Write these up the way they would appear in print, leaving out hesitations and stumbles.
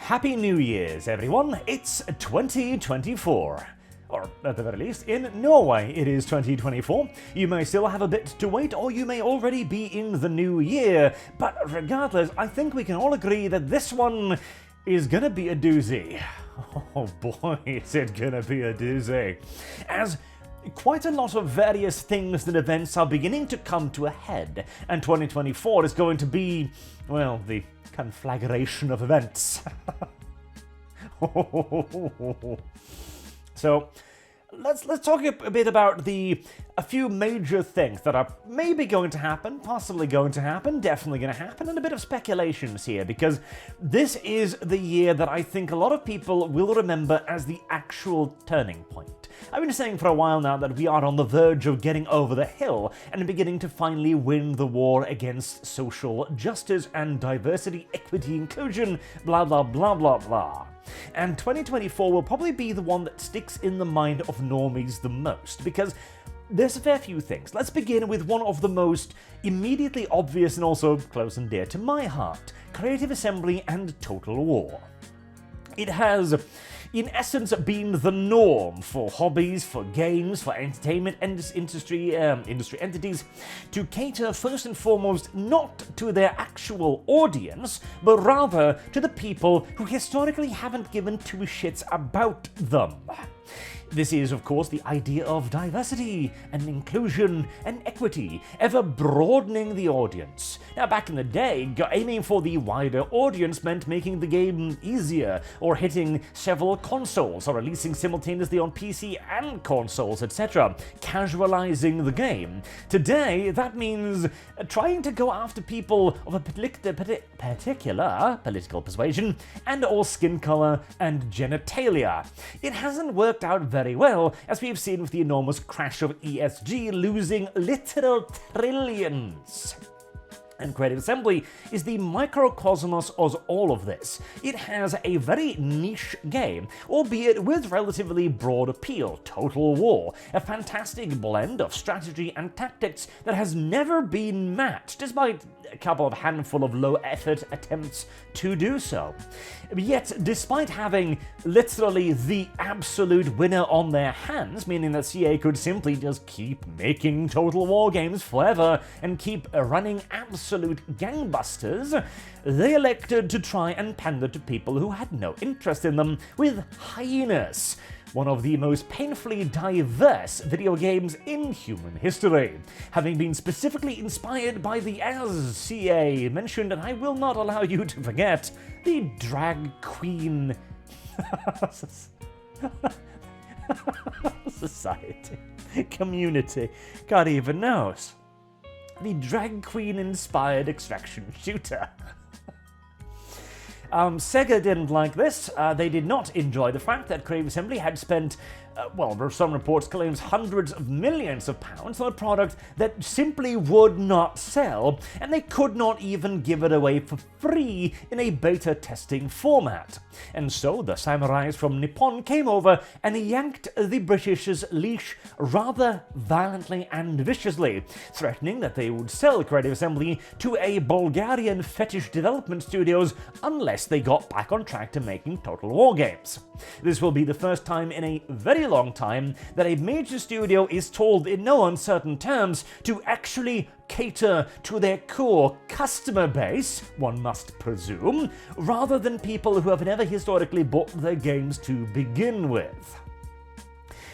Happy New Year's, everyone! It's 2024. Or, at the very least, in Norway it is 2024. You may still have a bit to wait, or you may already be in the new year. But regardless, I think we can all agree that this one is gonna be a doozy. Oh boy, is it gonna be a doozy. As quite a lot of various things and events are beginning to come to a head, and 2024 is going to be, well, the conflagration of events. So, let's talk a bit about a few major things that are maybe going to happen, possibly going to happen, definitely going to happen, and a bit of speculations here, because this is the year that I think a lot of people will remember as the actual turning point. I've been saying for a while now that we are on the verge of getting over the hill and beginning to finally win the war against social justice and diversity, equity, inclusion, blah blah blah blah blah. And 2024 will probably be the one that sticks in the mind of normies the most, because there's a fair few things. Let's begin with one of the most immediately obvious and also close and dear to my heart: Creative Assembly and Total War. It has, in essence, been the norm for hobbies, for games, for entertainment industry entities to cater first and foremost not to their actual audience, but rather to the people who historically haven't given two shits about them. This is, of course, the idea of diversity and inclusion and equity, ever broadening the audience. Now, back in the day, aiming for the wider audience meant making the game easier, or hitting several consoles, or releasing simultaneously on PC and consoles, etc., casualizing the game. Today, that means trying to go after people of a particular political persuasion and or skin color and genitalia. It hasn't worked out very well, as we've seen with the enormous crash of ESG, losing literal trillions. And Creative Assembly is the microcosmos of all of this. It has a very niche game, albeit with relatively broad appeal: Total War, a fantastic blend of strategy and tactics that has never been matched, despite a couple of handful of low-effort attempts to do so. Yet, despite having literally the absolute winner on their hands, meaning that CA could simply just keep making Total War games forever and keep running absolute gangbusters, they elected to try and pander to people who had no interest in them with Hyenas, one of the most painfully diverse video games in human history, having been specifically inspired by the, as CA mentioned, and I will not allow you to forget, the drag queen society, community, God even knows. The drag queen inspired extraction shooter. Sega didn't like this. They did not enjoy the fact that Creative Assembly had spent, some reports claims hundreds of millions of pounds on a product that simply would not sell, and they could not even give it away for free in a beta testing format. And so the samurais from Nippon came over and yanked the British's leash rather violently and viciously, threatening that they would sell Creative Assembly to a Bulgarian fetish development studios unless they got back on track to making Total War games. This will be the first time in a very long time that a major studio is told in no uncertain terms to actually cater to their core customer base, one must presume, rather than people who have never historically bought their games to begin with.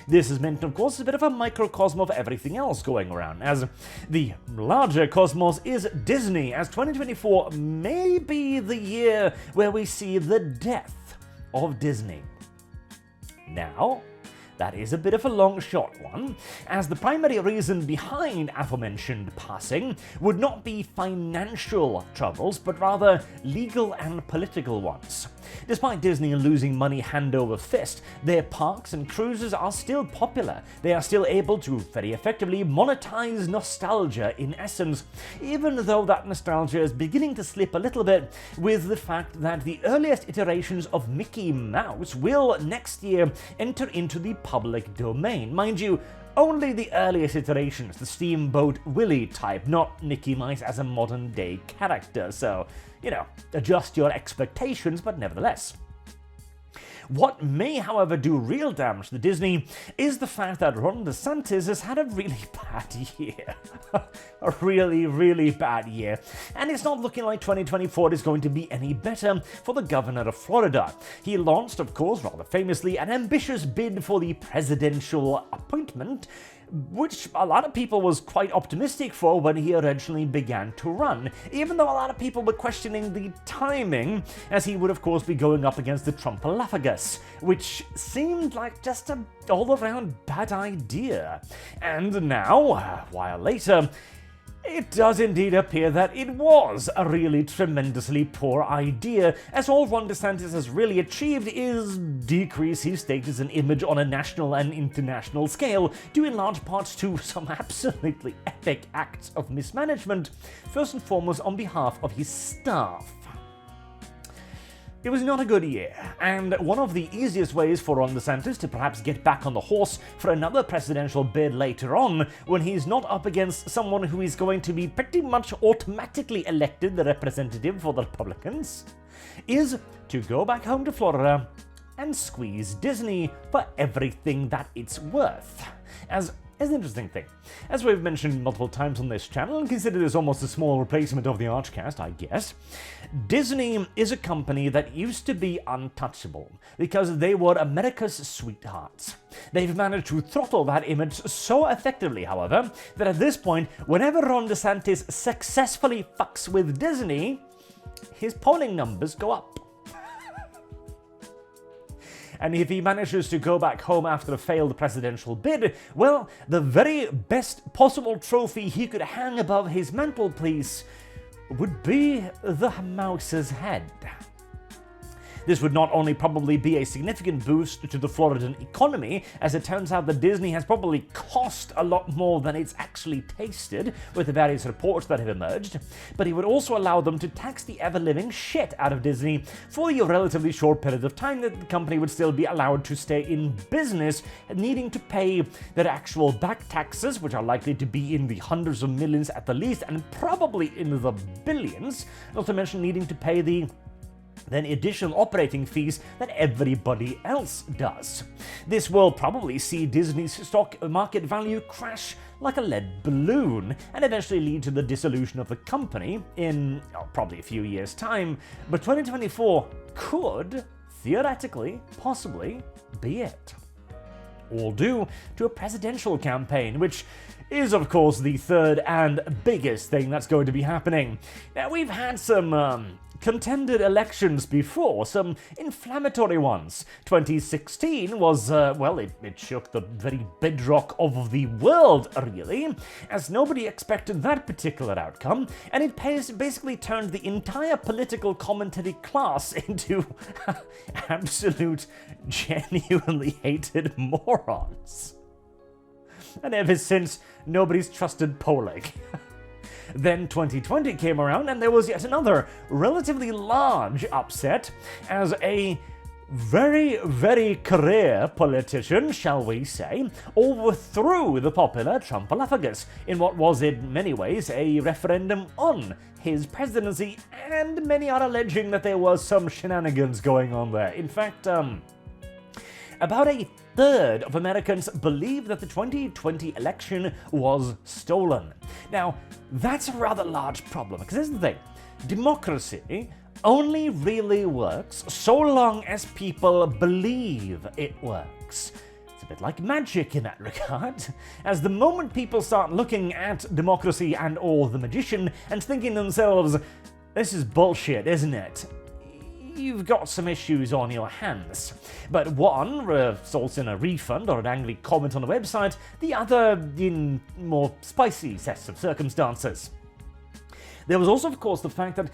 This has meant, of course, a bit of a microcosm of everything else going around, as the larger cosmos is Disney, as 2024 may be the year where we see the death of Disney. Now, that is a bit of a long shot one, as the primary reason behind aforementioned passing would not be financial troubles, but rather legal and political ones. Despite Disney losing money hand over fist, their parks and cruises are still popular. They are still able to very effectively monetize nostalgia in essence, even though that nostalgia is beginning to slip a little bit with the fact that the earliest iterations of Mickey Mouse will next year enter into the public domain. Mind you, only the earliest iterations, the Steamboat Willie type, not Mickey Mouse as a modern-day character, so, adjust your expectations, but nevertheless. What may, however, do real damage to Disney is the fact that Ron DeSantis has had a really bad year. A really, really bad year. And it's not looking like 2024 is going to be any better for the governor of Florida. He launched, of course, rather famously, an ambitious bid for the presidential appointment, which a lot of people was quite optimistic for when he originally began to run, even though a lot of people were questioning the timing, as he would of course be going up against the Trumpalophagus, which seemed like just an all-around bad idea. And now, a while later, it does indeed appear that it was a really tremendously poor idea, as all Ron DeSantis has really achieved is decrease his status and image on a national and international scale, due in large part to some absolutely epic acts of mismanagement, first and foremost on behalf of his staff. It was not a good year, and one of the easiest ways for Ron DeSantis to perhaps get back on the horse for another presidential bid later on, when he's not up against someone who is going to be pretty much automatically elected the representative for the Republicans, is to go back home to Florida and squeeze Disney for everything that it's worth. As an interesting thing, as we've mentioned multiple times on this channel, and consider this almost a small replacement of the Archcast, I guess, Disney is a company that used to be untouchable, because they were America's sweethearts. They've managed to throttle that image so effectively, however, that at this point, whenever Ron DeSantis successfully fucks with Disney, his polling numbers go up. And if he manages to go back home after a failed presidential bid, well, the very best possible trophy he could hang above his mantelpiece would be the mouse's head. This would not only probably be a significant boost to the Floridan economy, as it turns out that Disney has probably cost a lot more than it's actually tasted, with the various reports that have emerged, but it would also allow them to tax the ever-living shit out of Disney for the relatively short period of time that the company would still be allowed to stay in business, needing to pay their actual back taxes, which are likely to be in the hundreds of millions at the least, and probably in the billions, not to mention needing to pay the then additional operating fees that everybody else does. This will probably see Disney's stock market value crash like a lead balloon, and eventually lead to the dissolution of the company in probably a few years' time, but 2024 could, theoretically, possibly, be it. All due to a presidential campaign, which is, of course, the third and biggest thing that's going to be happening. Now, we've had some contended elections before, some inflammatory ones. 2016 was, it shook the very bedrock of the world, really, as nobody expected that particular outcome, and it basically turned the entire political commentary class into absolute, genuinely hated morons. And ever since, nobody's trusted polling. Then 2020 came around, and there was yet another relatively large upset, as a very, very career politician, shall we say, overthrew the popular Trumpalophagus in what was in many ways a referendum on his presidency, and many are alleging that there was some shenanigans going on there. In fact, about a third of Americans believe that the 2020 election was stolen. Now, that's a rather large problem, because here's the thing. Democracy only really works so long as people believe it works. It's a bit like magic in that regard, as the moment people start looking at democracy and or the magician and thinking to themselves, this is bullshit, isn't it? You've got some issues on your hands. But one results in a refund or an angry comment on the website, the other in more spicy sets of circumstances. There was also, of course, the fact that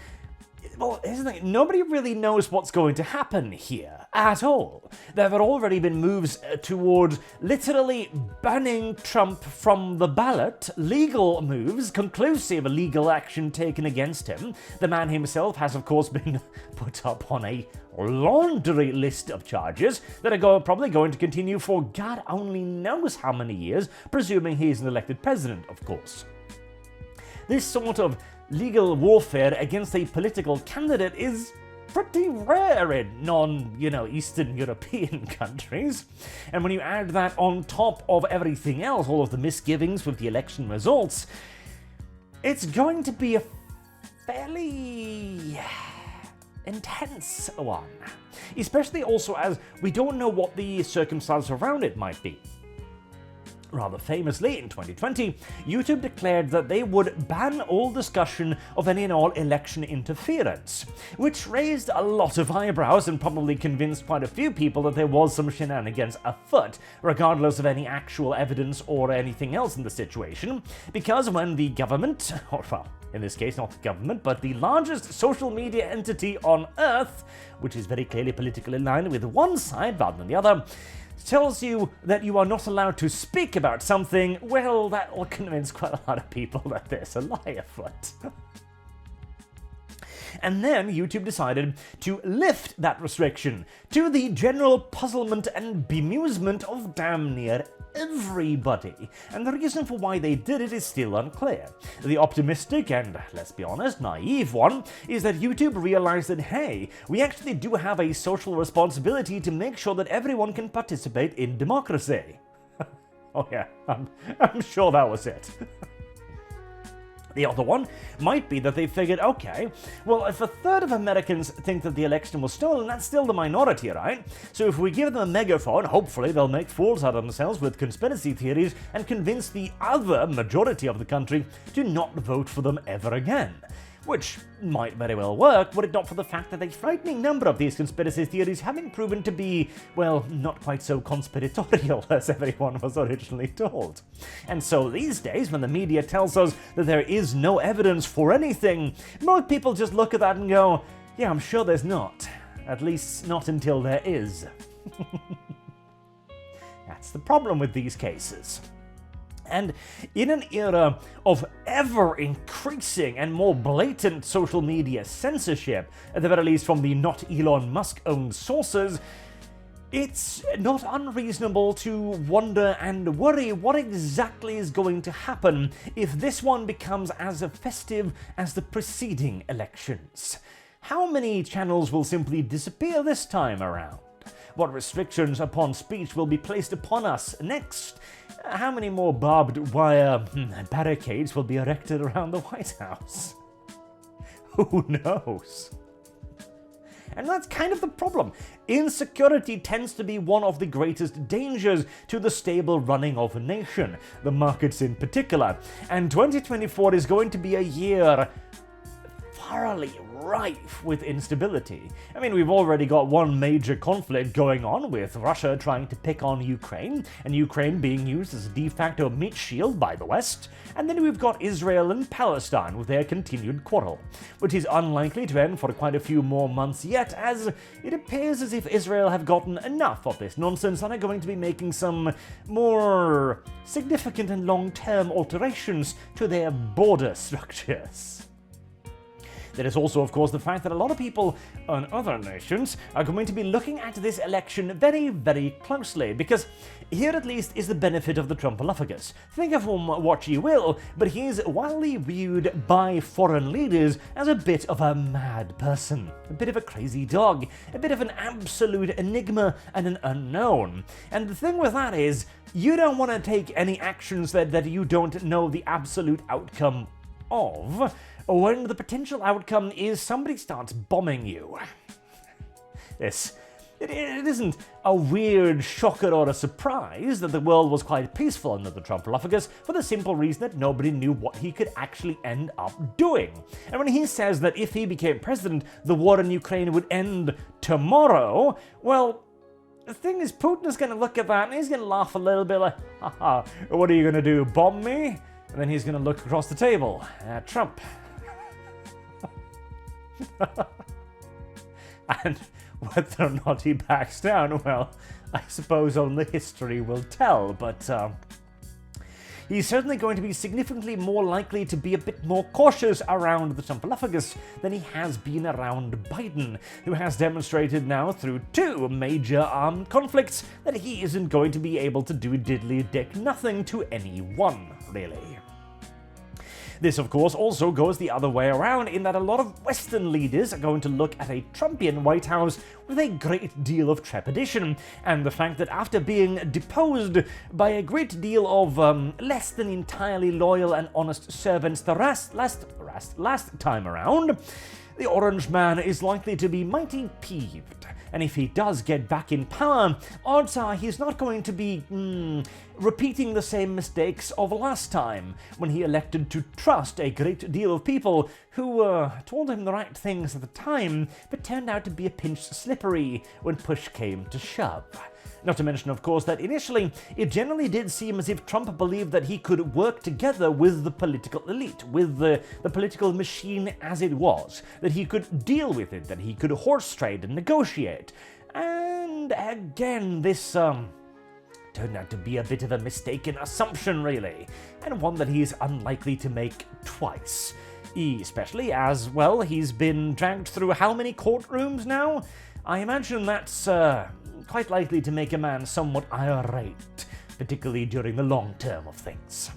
well, here's the thing, nobody really knows what's going to happen here at all. There have already been moves toward literally banning Trump from the ballot, legal moves, conclusive legal action taken against him. The man himself has, of course, been put up on a laundry list of charges that are probably going to continue for God only knows how many years, presuming he's an elected president, of course. This sort of legal warfare against a political candidate is pretty rare in Eastern European countries. And when you add that on top of everything else, all of the misgivings with the election results, it's going to be a fairly intense one. Especially also as we don't know what the circumstances around it might be. Rather famously, in 2020, YouTube declared that they would ban all discussion of any and all election interference, which raised a lot of eyebrows and probably convinced quite a few people that there was some shenanigans afoot, regardless of any actual evidence or anything else in the situation, because when the government, or well, in this case not the government, but the largest social media entity on Earth, which is very clearly politically aligned with one side rather than the other, tells you that you are not allowed to speak about something, well, that will convince quite a lot of people that there's a lie afoot. And then YouTube decided to lift that restriction, to the general puzzlement and bemusement of damn near everybody. And the reason for why they did it is still unclear. The optimistic and, let's be honest, naive one is that YouTube realized that, hey, we actually do have a social responsibility to make sure that everyone can participate in democracy. Oh yeah, I'm sure that was it. The other one might be that they figured, okay, well, if a third of Americans think that the election was stolen, that's still the minority, right? So if we give them a megaphone, hopefully they'll make fools out of themselves with conspiracy theories and convince the other majority of the country to not vote for them ever again. Which might very well work, were it not for the fact that a frightening number of these conspiracy theories having proven to be, well, not quite so conspiratorial as everyone was originally told. And so these days, when the media tells us that there is no evidence for anything, most people just look at that and go, yeah, I'm sure there's not. At least not until there is. That's the problem with these cases. And in an era of ever-increasing and more blatant social media censorship, at the very least from the not Elon Musk-owned sources, it's not unreasonable to wonder and worry what exactly is going to happen if this one becomes as festive as the preceding elections. How many channels will simply disappear this time around? What restrictions upon speech will be placed upon us next? How many more barbed wire barricades will be erected around the White House? Who knows? And that's kind of the problem. Insecurity tends to be one of the greatest dangers to the stable running of a nation, the markets in particular. And 2024 is going to be a year thoroughly rife with instability. I mean, we've already got one major conflict going on with Russia trying to pick on Ukraine, and Ukraine being used as a de facto meat shield by the West. And then we've got Israel and Palestine with their continued quarrel, which is unlikely to end for quite a few more months yet, as it appears as if Israel have gotten enough of this nonsense and are going to be making some more significant and long-term alterations to their border structures. There is also, of course, the fact that a lot of people in other nations are going to be looking at this election very, very closely, because here at least is the benefit of the Trumpolophagus. Think of him what you will, but he is widely viewed by foreign leaders as a bit of a mad person, a bit of a crazy dog, a bit of an absolute enigma and an unknown. And the thing with that is, you don't want to take any actions that you don't know the absolute outcome of, when the potential outcome is somebody starts bombing you. It isn't a weird shocker or a surprise that the world was quite peaceful under the Trumpolophagus, for the simple reason that nobody knew what he could actually end up doing. And when he says that if he became president, the war in Ukraine would end tomorrow, well, the thing is, Putin is going to look at that and he's going to laugh a little bit like, haha, what are you going to do, bomb me? And then he's going to look across the table at Trump. And whether or not he backs down, well, I suppose only history will tell, but he's certainly going to be significantly more likely to be a bit more cautious around the Trumpolophagus than he has been around Biden, who has demonstrated now through 2 major armed conflicts that he isn't going to be able to do diddly dick nothing to anyone, really. This, of course, also goes the other way around in that a lot of Western leaders are going to look at a Trumpian White House with a great deal of trepidation, and the fact that after being deposed by a great deal of less than entirely loyal and honest servants the last time around, the Orange Man is likely to be mighty peeved. And if he does get back in power, odds are he's not going to be repeating the same mistakes of last time, when he elected to trust a great deal of people who told him the right things at the time, but turned out to be a pinch slippery when push came to shove. Not to mention, of course, that initially it generally did seem as if Trump believed that he could work together with the political elite, with the political machine as it was, that he could deal with it, that he could horse trade and negotiate. And again, this turned out to be a bit of a mistaken assumption, really, and one that he's unlikely to make twice. Especially as, well, he's been dragged through how many courtrooms now? I imagine that's quite likely to make a man somewhat irate, particularly during the long term of things.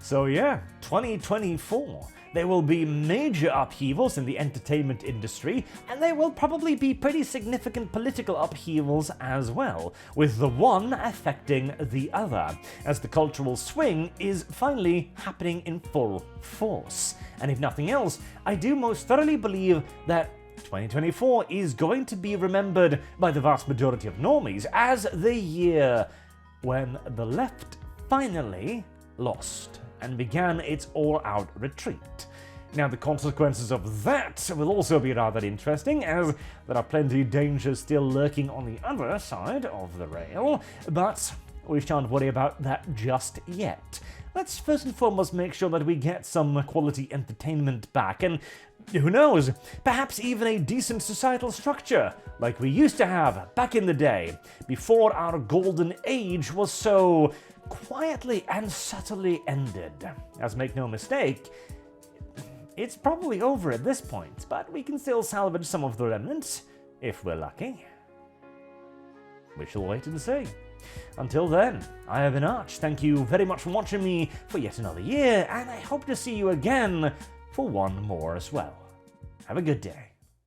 So yeah, 2024. There will be major upheavals in the entertainment industry, and there will probably be pretty significant political upheavals as well, with the one affecting the other, as the cultural swing is finally happening in full force. And if nothing else, I do most thoroughly believe that 2024 is going to be remembered by the vast majority of normies as the year when the left finally lost and began its all-out retreat. Now, the consequences of that will also be rather interesting, as there are plenty of dangers still lurking on the other side of the rail, but we shan't worry about that just yet. Let's first and foremost make sure that we get some quality entertainment back, and who knows, perhaps even a decent societal structure, like we used to have back in the day, before our golden age was so quietly and subtly ended. As make no mistake, it's probably over at this point, but we can still salvage some of the remnants, if we're lucky. We shall wait and see. Until then, I have been Arch. Thank you very much for watching me for yet another year, and I hope to see you again for one more as well. Have a good day.